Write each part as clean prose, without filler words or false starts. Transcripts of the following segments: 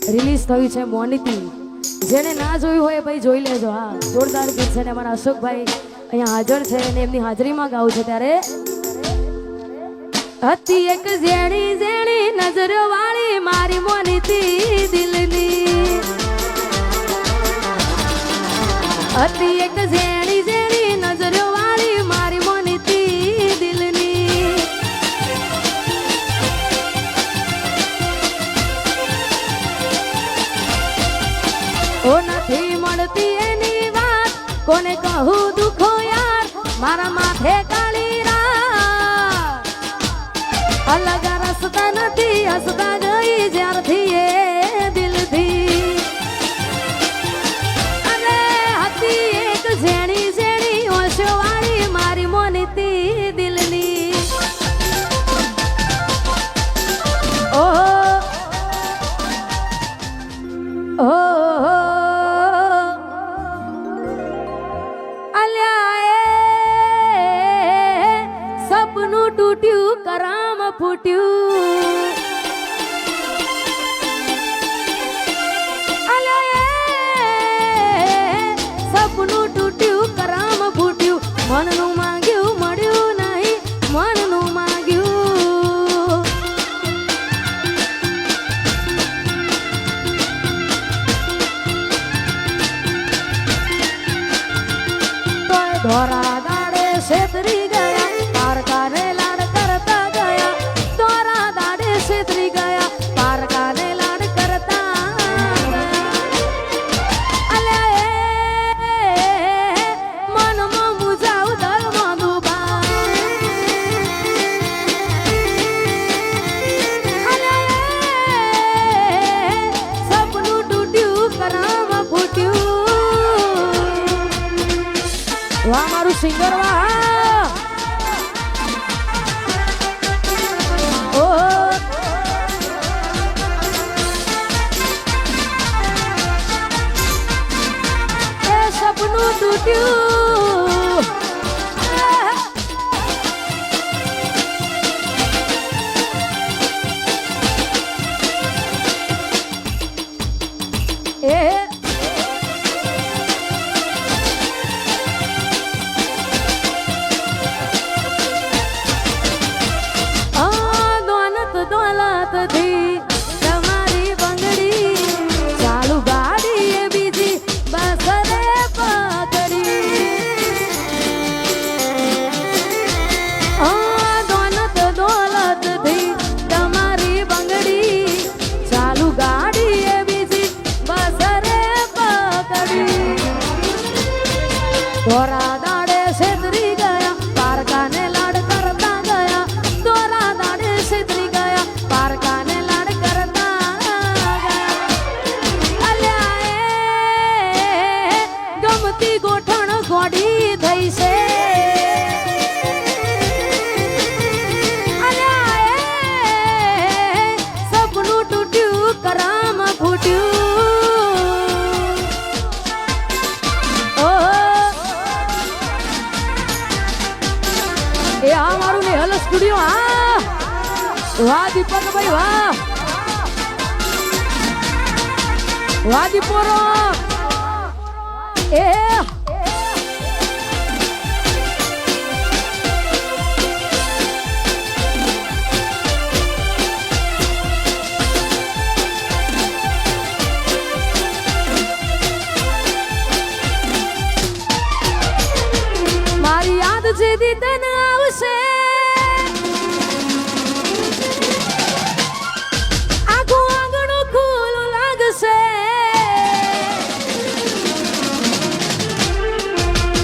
Release થયું છે મોનીતી. જેને ના જોયું હોય ભાઈ જોઈ લેજો. હા, જોરદાર ગીત છે ને અમારા અશોકભાઈ અહીંયા હાજર છે અને એમની હાજરીમાં ગાવું છે. ત્યારે હતી એક ઝેણી ઝેણી નજરો વાળી મારી મોનીતી દિલની, હતી એક ઝેણી ઝેણી નજરો વાળી મારી મોનીતી દિલની. ઓ નથી મળતી એની વાત કોને કહું દુખો યાર, મારા માથે કાળી રાત. અલગ રસ્તા નથી હસતા ગઈ જ્યારથી એ દિલથી. અને હતી એક ઝેણી ઝેણી ઓશો વાળી મારી મોનીતી દિલની. ઓહો ઓહો સપનું તૂટ્યું કરામ ફૂટ્યું. સપનું તૂટ્યું કરામ ફૂટ્યું. મનનું માંગ્યું મળ્યું નહીં, મનનું માંગ્યું. તોય ધોરા દાડે છેતરી ગયા, પારકાને લાડ કરતા ગયા. ધોરા દાડે છેતરી ગયા, પારકાને લાડ કરતા ગયા. અલ્યા મનમાં મુજાવ દરમાં ડૂબા. અલ્યા સપનું તૂટ્યું કરામ ફૂટ્યું. વાહ મારું સિંગર વાહ. સપનું તૂટ્યું એ દોલત થી તમારી બંગડી ચાલુ ગાડી એ બીજી બસ રે પકડી. દોલત થી તમારી બંગડી ચાલુ ગાડી એ બીજી બસ રે પકડી. ધોરા દાડે છેતરી ગયા, પારકાને લાડ કરતા ગયા. ધોરા દાડે છેતરી ગયા, પારકાને લાડ કરતા ગયા. અલ્યા ગમતી ગોઠણ ગોડી થઈ છે. અલ્યા સપનું તૂટ્યું કરામ ફૂટ્યું. એ આ મારું નેહલ સ્ટુડિયો. હા વાહ દીપકભાઈ વાહ, વાહ દીપોરો. એ મારી યાદ જે દીદન આવશે, આખું આંગણું ખુલ્લું લાગશે.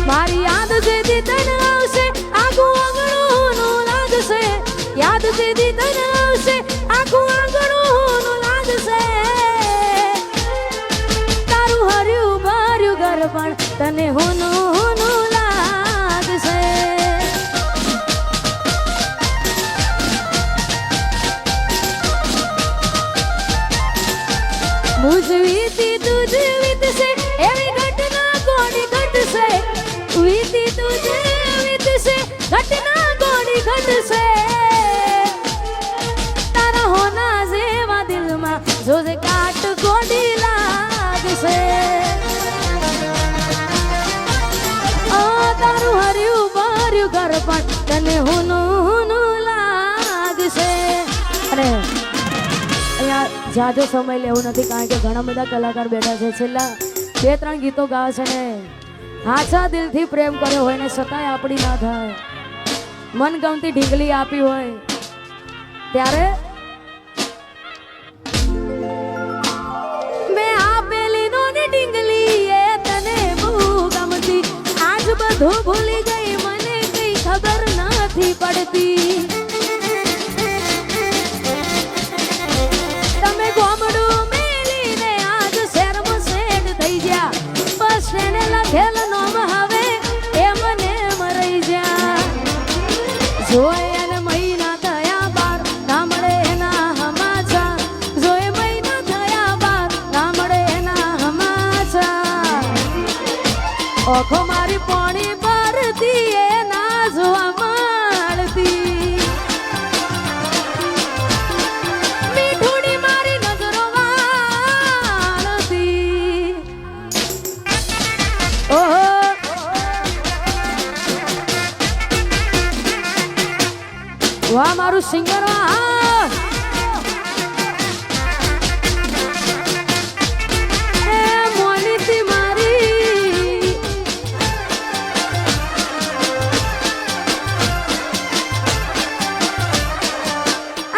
મારી યાદ જે દીદન આવશે, આખું આંગણું લાગશે. યાદ જે દીદન આવશે, આખું આંગણું લાગશે. તારું હર્યું ભર્યું ઘર પણ તને હોનું હોનું લાગશે. મુજવીતી તુજ વીતશે એવી ઘટના કોની ઘટશે. વીતી તુજ વીતશે ઘટના કોની ઘટશે. તારા હોના જેવા દિલમાં જોજે કાટ કો તમને હુનું લાગશે. અને અહીંયા જાજો સમય લેવો નથી, કારણ કે ઘણા બધા કલાકાર બેઠા છે. છેલ્લા 2-3 ગીતો ગાવે છે ને હાચા દિલથી પ્રેમ કર્યો હોય ને છતાંય આપણી ના થાય, મનગમતી ઢીંગલી આપી હોય ત્યારે મેં આપેલી નોની ઢીંગલી એ તને બહુ ગમતી. આજ બધું ભૂલી ગઈ, મને કઈ ખબર નથી પડતી. તમે ગોમડું મેલીને આજ શહેરમાં સેટ થઈ ગયા. બસ એને લખેલ નોમ હવે એમ ને એમ રહી ગયા. જોઈ અને મહિના થયા બાર ના મળે એના હમાચાર. જોઈ મહિના થયા બાર ના મળે એના હમાચાર. ઓખો મારી પોણી પરથી એ ના જોવા મળતી. મીઠુડી મારી નજરો વાળતી. ઓહો વાહ મારું સિંગર વાહ. એ મોનીતી મારી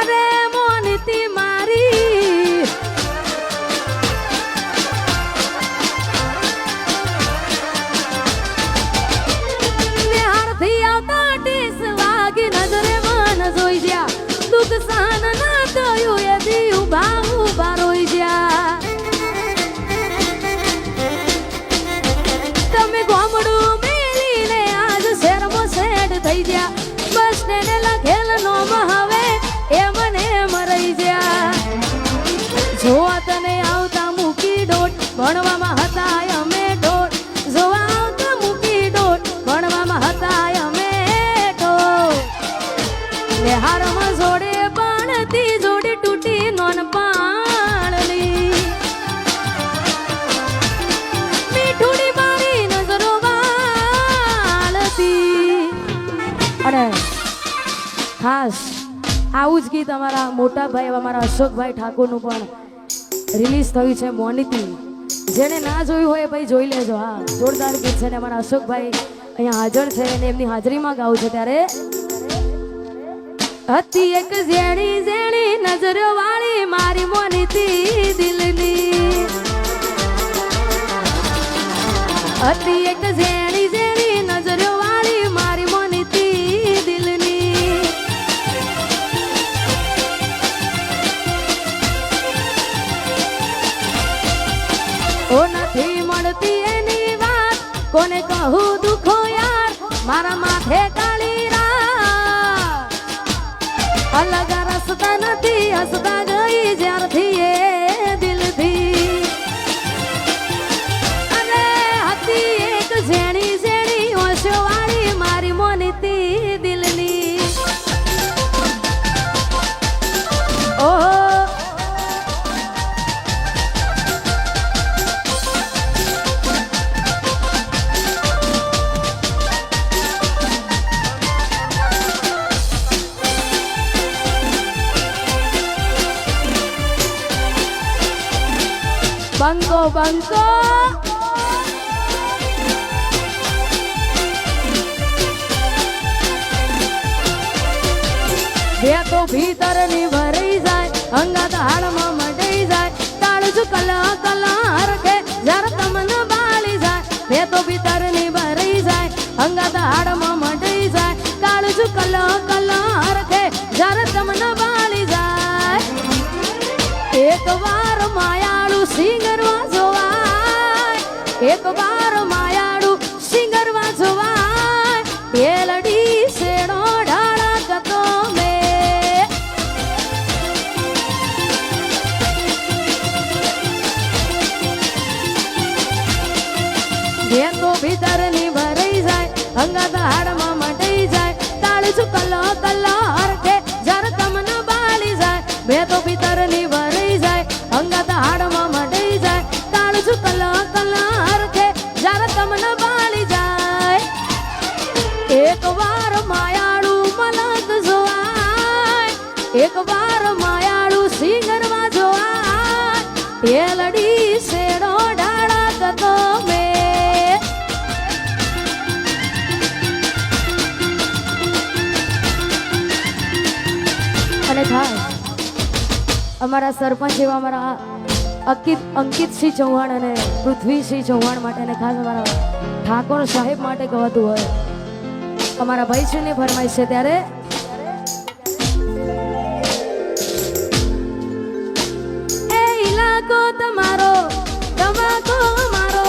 અરે મોનીતી મારી નિહારથી આવતા ટીસ વાગી નજરે જોઈ જ્યા. દુઃખ સહન ના થયું એ દી ઉભા ઉભા રોઈ જ્યા. તમે ગોમડું મેલીને આજ શહેરમાં સેટ થઈ ગયા. બસ તેને લખેલ નોમ હવે એમ ને એમ રહી જ્યા. જોવા તને આવતા મૂકી ડોટ ભણવામાં હતા અમે ડોટ. જોવા આવતા મૂકી ડોટ ભણવામાં હતા અમે ડોટ. હારમાં જોડે પાણતી જોડે તૂટી નોન પાણની. મીઠુડી મારી નજરો વાળતી. અને ખાસ આવું જ ગીત અમારા મોટા ભાઈ અમારા અશોકભાઈ ઠાકોરનું પણ રિલીઝ થયું છે, મોનીતી. જેને ના જોયું હોય ભાઈ જોઈ લેજો. હા જોરદાર ગીત છે ને અમારા અશોકભાઈ અહીંયા હાજર છે અને એમની હાજરીમાં ગાવું છે. ત્યારે હતી એક ઝેણી ઝેણી નજરો વાળી મારી મોનીતી દિલની. હતી એક ઝેણી ઝેણી નજરો વાળી મારી મોનીતી દિલની. ઓ નથી મળતી એની વાત કોને કહું દુખો યાર. મારા માથે કાળી અલગ રસ્તા નથી હસતા ગઈ જ્યારથી એ દિલથી. અને હતી એક ઝેણી ઝેણી ઓશો વાળી મારી મોનીતી દિલની. ઓહો બંકો બંકો બે તો ભીતર ની ભરાઈ જાય, અંગાત હાડમાં મટાઈ જાય. તાળજુ કલા કલા હરખે જરા તમને બાળી જાય. બે તો ભીતર ની ભરાઈ જાય, અંગાત હાડમાં મટાઈ જાય. તાળજુ કલા કલા હરખે જરા તમને બાળી જાય. એક વાર માયાળું સિંગરવા જોવાય. એક વાર માયાળું સિંગરવા જોવાય. બેલડી શેડો ઢાળા કતો મે બે તો ભીતર ની ભરાઈ જાય, અંગાત હાડમાં મટાઈ જાય. તાળજુ કલો કલો હરખે જરા તમને બાળી જાય. બે તો ભીતર ની ભરાઈ જાય, અંગાત હાડમાં મટાઈ જાય. તાળજુ કલો કલો હરખે જરા તમને બાળી જાય. એક વાર માયાળું એ લડી શેડો ડાળા તો મે અને ખાસ અમારા સરપંચ એવા અમારા અંકિતસિંહ ચૌહાણ અને પૃથ્વીસિંહ ચૌહાણ માટે અને ખાસ અમારા ઠાકોર સાહેબ માટે ગવાતું હોય અમારા ભાઈશ્રીની ફરમાઈશ છે ત્યારે એ ઇલાકો તમારો તમાકો મારો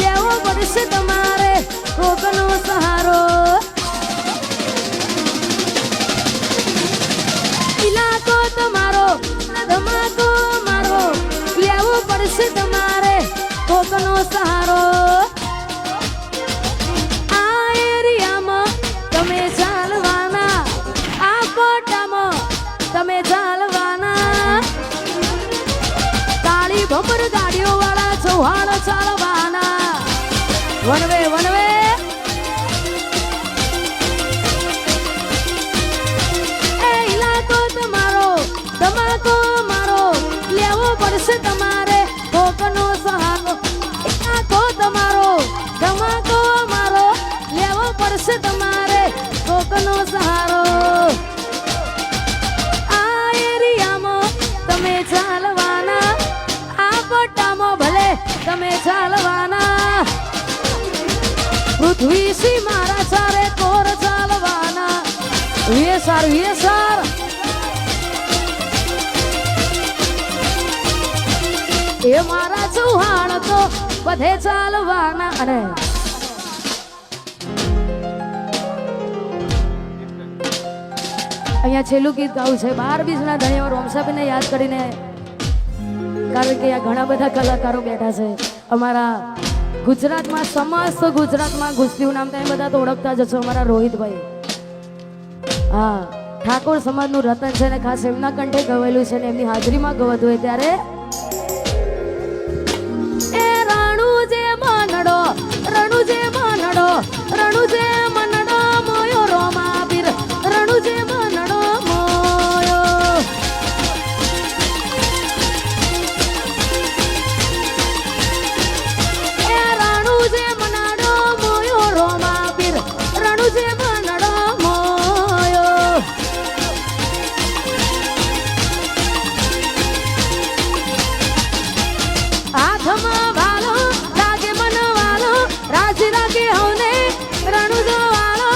લેવો પડશે તમારે કોકનો સહારો ઇલાકો તમારો તમાકો મારો લેવો પડશે તમારે કોકનો સહારો આ એરિયામાં તમે ચાલવાના આ કોટામાં તમે ચાલવાના કાળી ભમર ગાડીઓ વાળા ચૌહાણ ચાલવાના વનવે વનવે એ ઇલાકો તમારો તમાકો મારો લેવો પડશે તમારે કોકનો સહારો ઇલાકો તમારો તમાકો મારો લેવો પડશે તમારે કોકનો સહારો આ એરિયામાં તમે ચાલવાના આ પટ્ટામાં ભલે તમે ચાલવાના પૃથ્વીસિંહ મારા ચારે કોર ચાલવાના વીએસઆર વીએસઆર એ મારા ચૌહાણ તો બધે ચાલવાના અને અહીંયા છેલ્લું ગીત ગાવું છે 12 બીજના ધણીવાર રોમસાબેનને યાદ કરીને કારણ કે આ ઘણા બધા કલાકારો બેઠા છે અમારા ગુજરાતમાં સમસ્ત ગુજરાતમાં ગુસ્તીનું નામ તમે બધા તો ઓળખતા જ છો અમારા રોહિતભાઈ હા ઠાકોર સમાજનું રતન છે ને ખાસ એમના કંઠે ગવેલું છે ને એમની હાજરીમાં ગવત હોય ત્યારે રણુજે મનડો મોયો રોમા પીર રણુજે મનડો મોયો એ રણુજે મનડો મોયો રોમા પીર રણુજે મનડો મોયો હાથમાં વાલો લાગે મન વાલો રાજી રાગે હોને રણુજો વાલો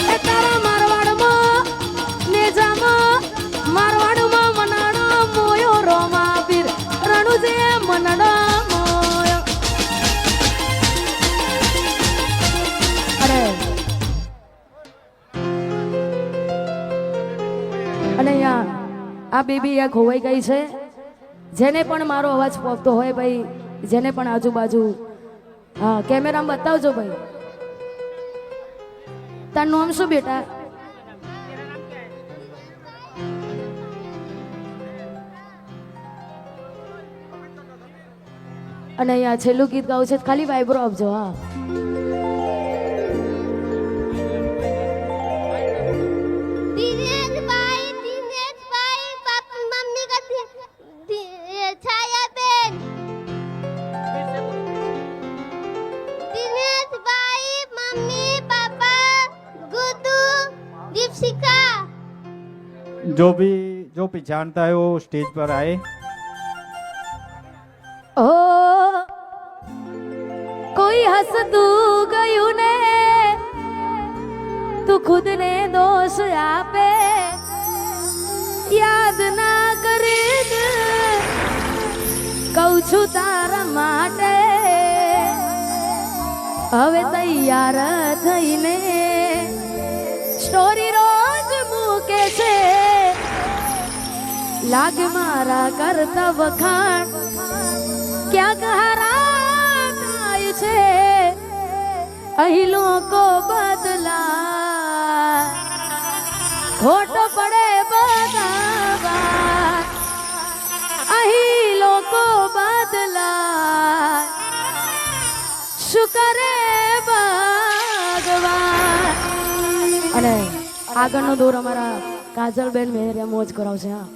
એ તારા મારવાડમાં નેજામાં મારવાડમાં મનાડો મોયો રોમા પીર રણુજે મનડો મોયો અને અહીંયા આ બેબી આ ખોવાઈ ગઈ છે જેને પણ મારો અવાજ પહોંચતો હોય ભાઈ જેને પણ આજુબાજુ હા કેમેરામાં બતાવજો ભાઈ તારું નામ શું બેટા અને અહીંયા છેલ્લું ગીત ગાવું છે ખાલી વાઇબ્રો આપજો હા जो भी जानता है वो स्टेज पर आए। ओ कोई हंस तू गयू ने तू खुद ने दोष आपे याद ना करे कहू છું તારા માટે હવે તૈયાર થઈને સ્ટોરી રોજ મૂકે છે લાગે મારા કરતા વખાણ ક્યાંક હારા થાય છે અહીં લોકો બદલા ખોટો પડે બધા અહીં લોકો બદલા શું કરે ભગવાન અને આગળનો દોર અમારા કાજલબેન મેહરિયા મોજ કરાવશે. હા